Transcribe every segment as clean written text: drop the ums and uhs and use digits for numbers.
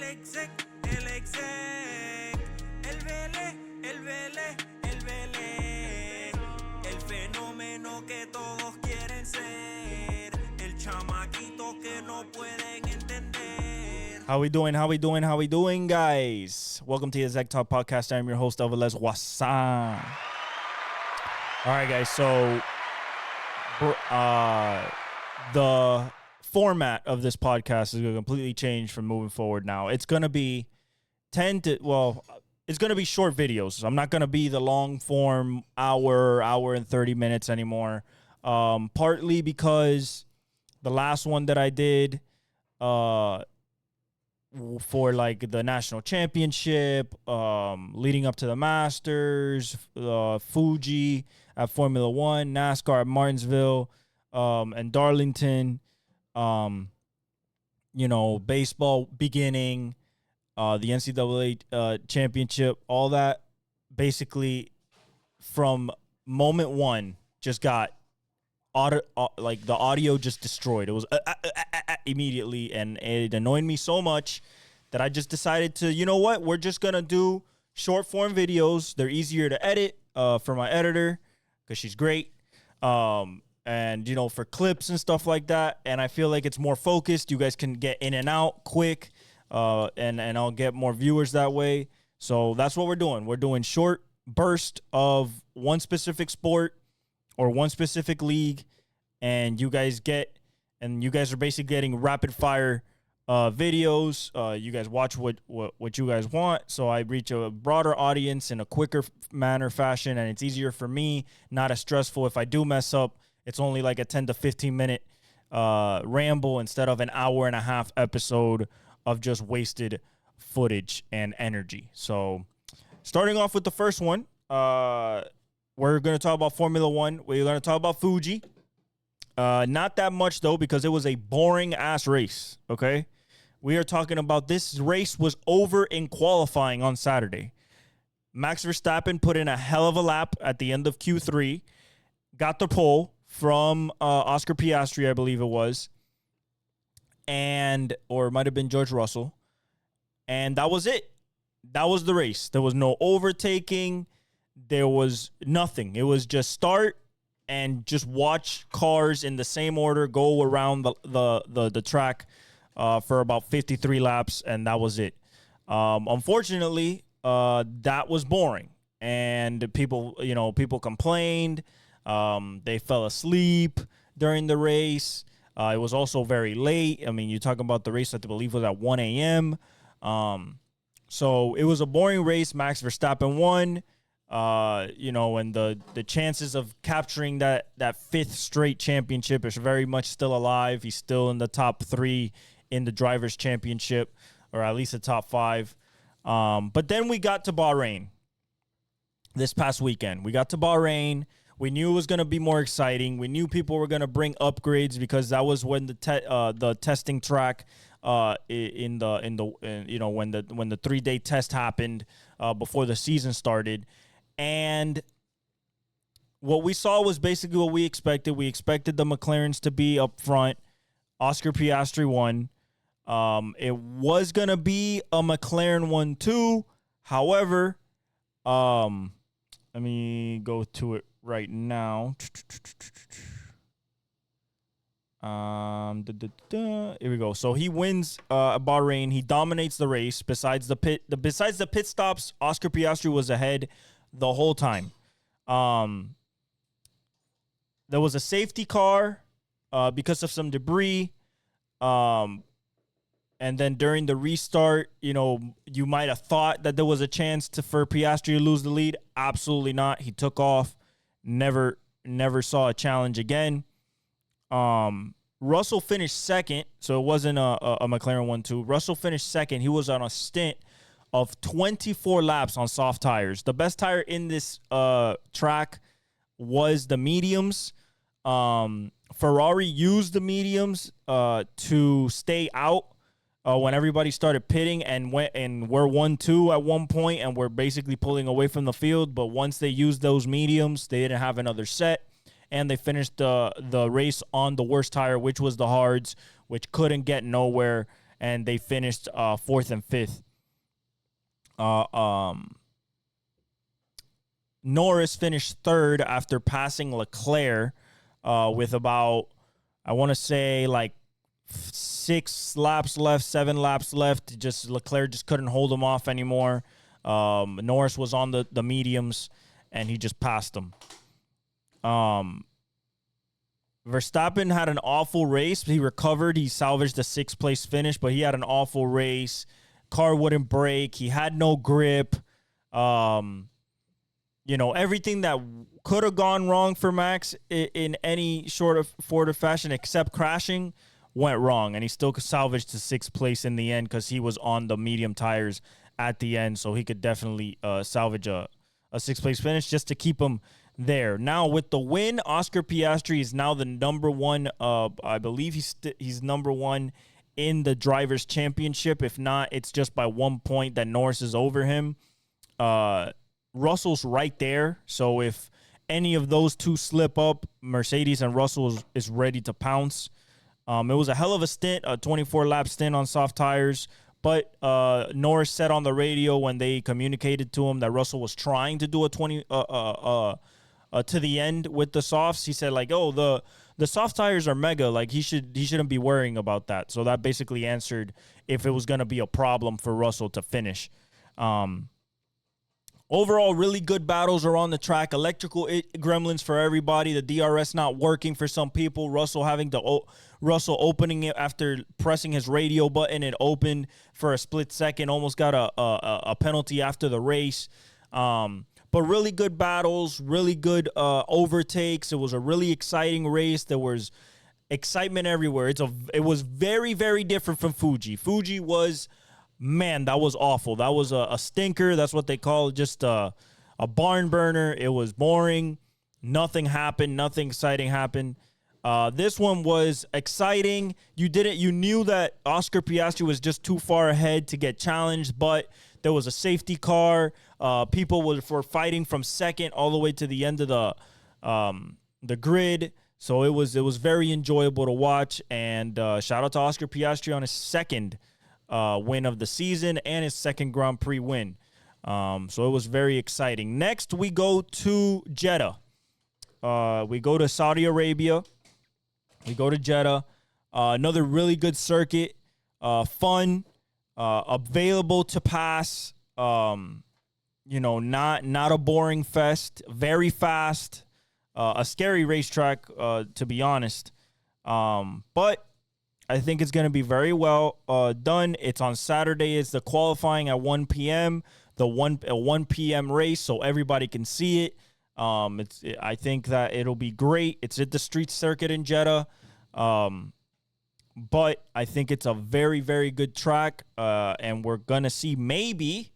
Exec, el Exec, el Velez, el Velez, el Velez, el fenómeno que todos quieren ser, el chamaquito que no pueden entender. How we doing, guys? Welcome to the Exec Talk Podcast. I'm your host, Velez. Wasan. All right, guys, so the format of this podcast is going to completely change from moving forward now. It's going to be it's going to be short videos. I'm not going to be the long form hour and 30 minutes anymore. Partly because the last one that I did for like the national championship, leading up to the Masters, Fuji at Formula One, NASCAR at Martinsville, and Darlington, baseball beginning, the NCAA championship, all that basically from moment one just got like the audio just destroyed. It was immediately, and it annoyed me so much that I just decided to, you know what, we're just gonna do short form videos. They're easier to edit for my editor because she's great, and for clips and stuff like that. And I feel like it's more focused. You guys can get in and out quick, and I'll get more viewers that way. So that's what we're doing. We're doing short burst of one specific sport or one specific league, and you guys are basically getting rapid fire videos. You guys watch what you guys want, so I reach a broader audience in a quicker fashion, and it's easier for me, not as stressful. If I do mess up, it's only like a 10 to 15 minute ramble instead of an hour and a half episode of just wasted footage and energy. So starting off with the first one, we're going to talk about Formula One. We're going to talk about Fuji. Not that much, though, because it was a boring-ass race, okay? We are talking about this race was over in qualifying on Saturday. Max Verstappen put in a hell of a lap at the end of Q3, got the pole from Oscar Piastri, I believe it was, or it might have been George Russell, and that was it. That was the race. There was no overtaking. There was nothing. It was just start and just watch cars in the same order go around the track for about 53 laps, and that was it. Unfortunately, that was boring, and people complained. They fell asleep during the race. It was also very late. I mean, you're talking about the race, I believe, was at 1 a.m. So it was a boring race. Max Verstappen won. And the chances of capturing that fifth straight championship is very much still alive. He's still in the top 3 in the drivers' championship, or at least the top 5. But then we got to Bahrain this past weekend. We got to Bahrain. We knew it was going to be more exciting. We knew people were going to bring upgrades because that was when the testing track when the 3-day test happened before the season started. And what we saw was basically what we expected. We expected the McLarens to be up front. Oscar Piastri won. It was going to be a McLaren 1-2. However, let me go to it right now. Here we go. So he wins Bahrain. He dominates the race. Besides the pit stops, Oscar Piastri was ahead the whole time. There was a safety car because of some debris. And then during the restart, you might have thought that there was a chance for Piastri to lose the lead. Absolutely not. He took off. Never saw a challenge again. Russell finished second, so it wasn't a McLaren 1-2. Russell finished second. He was on a stint of 24 laps on soft tires. The best tire in this track was the mediums. Ferrari used the mediums to stay out when everybody started pitting, and we're 1-2 at one point, and we're basically pulling away from the field. But once they used those mediums, they didn't have another set, and they finished the race on the worst tire, which was the hards, which couldn't get nowhere. and they finished fourth and fifth. Norris finished third after passing Leclerc with about, I want to say, like 6 laps left, 7 laps left. Just Leclerc just couldn't hold him off anymore. Norris was on the mediums, and he just passed him. Verstappen had an awful race. He recovered. He salvaged a 6th place finish, but he had an awful race. Car wouldn't brake. He had no grip. Everything that could have gone wrong for Max in any sort of fashion except crashing went wrong, and he still salvaged the 6th place in the end because he was on the medium tires at the end, so he could definitely salvage a 6th place finish just to keep him there. Now, with the win, Oscar Piastri is now the number one. I believe he's number one in the Drivers' Championship. If not, it's just by 1 point that Norris is over him. Russell's right there, so if any of those two slip up, Mercedes and Russell is ready to pounce. It was a hell of a stint, a 24-lap stint on soft tires, but Norris said on the radio when they communicated to him that Russell was trying to do a 20 to the end with the softs. He said, like, oh, the soft tires are mega, like he shouldn't be worrying about that. So that basically answered if it was going to be a problem for Russell to finish. Overall, really good battles are on the track. Electrical gremlins for everybody. The DRS not working for some people. Russell opening it after pressing his radio button. It opened for a split second. Almost got a penalty after the race. But really good battles. Really good overtakes. It was a really exciting race. There was excitement everywhere. It was very, very different from Fuji. Fuji was... Man, that was awful. That was a stinker. That's what they call it, just a barn burner. It was boring. Nothing happened. Nothing exciting happened. This one was exciting. You knew that Oscar Piastri was just too far ahead to get challenged, but there was a safety car. People were fighting from second all the way to the end of the grid. So it was very enjoyable to watch. And shout out to Oscar Piastri on his second win of the season and his second Grand Prix win. So it was very exciting. Next, we go to Jeddah. We go to Saudi Arabia. We go to Jeddah. Another really good circuit. Fun. Available to pass. Not a boring fest. Very fast. A scary racetrack, to be honest. But I think it's going to be very well done. It's on Saturday. It's the qualifying at 1 p.m., a 1 p.m. race, so everybody can see it. I think that it'll be great. It's at the street circuit in Jeddah. But I think it's a very, very good track, and we're going to see maybe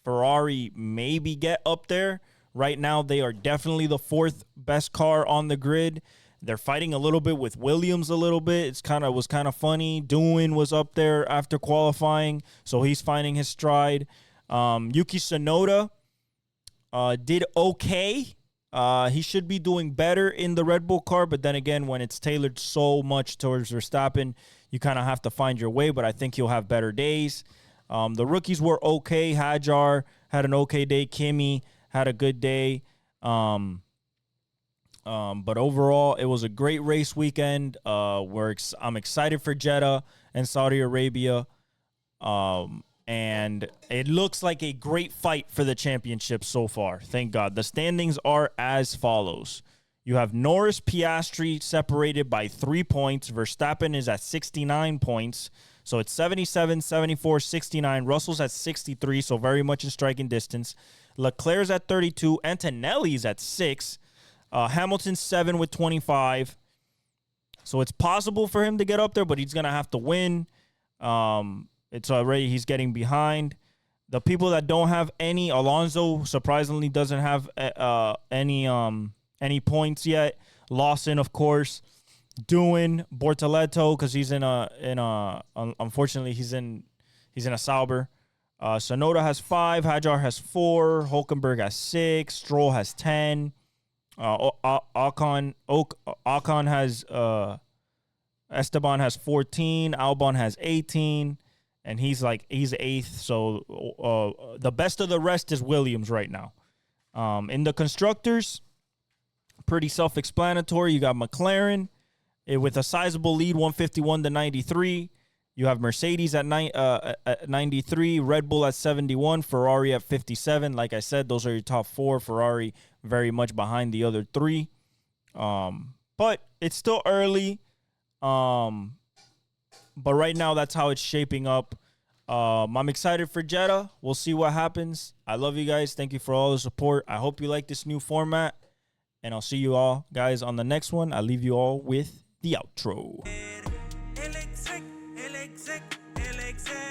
Ferrari maybe get up there. Right now, they are definitely the 4th best car on the grid. They're fighting a little bit with Williams a little bit. Was kind of funny. Doohan was up there after qualifying, so he's finding his stride. Yuki Tsunoda did okay. He should be doing better in the Red Bull car, but then again, when it's tailored so much towards Verstappen, you kind of have to find your way, but I think he'll have better days. The rookies were okay. Hajar had an okay day. Kimi had a good day. But overall, it was a great race weekend. I'm excited for Jeddah and Saudi Arabia. And it looks like a great fight for the championship so far. Thank God. The standings are as follows. You have Norris, Piastri separated by 3 points. Verstappen is at 69 points. So it's 77, 74, 69. Russell's at 63, so very much in striking distance. Leclerc's at 32. Antonelli's at 6. Hamilton's 7 with 25. So it's possible for him to get up there, but he's going to have to win. He's getting behind. The people that don't have any, Alonso surprisingly doesn't have any points yet. Lawson, of course. Doohan, Bortoleto, because unfortunately he's in a Sauber. Tsunoda has 5, Hajar has 4, Hulkenberg has 6, Stroll has 10. Ocon has Esteban has 14. Albon has 18. And he's 8th. So the best of the rest is Williams right now. In the constructors, pretty self-explanatory. You got McLaren with a sizable lead, 151 to 93. You have Mercedes at 93, Red Bull at 71, Ferrari at 57. Like I said, those are your top 4. Ferrari very much behind the other 3. But it's still early. But right now, that's how it's shaping up. I'm excited for Jeddah. We'll see what happens. I love you guys. Thank you for all the support. I hope you like this new format. And I'll see you all, guys, on the next one. I leave you all with the outro. El Exec, el Exec, el Exec.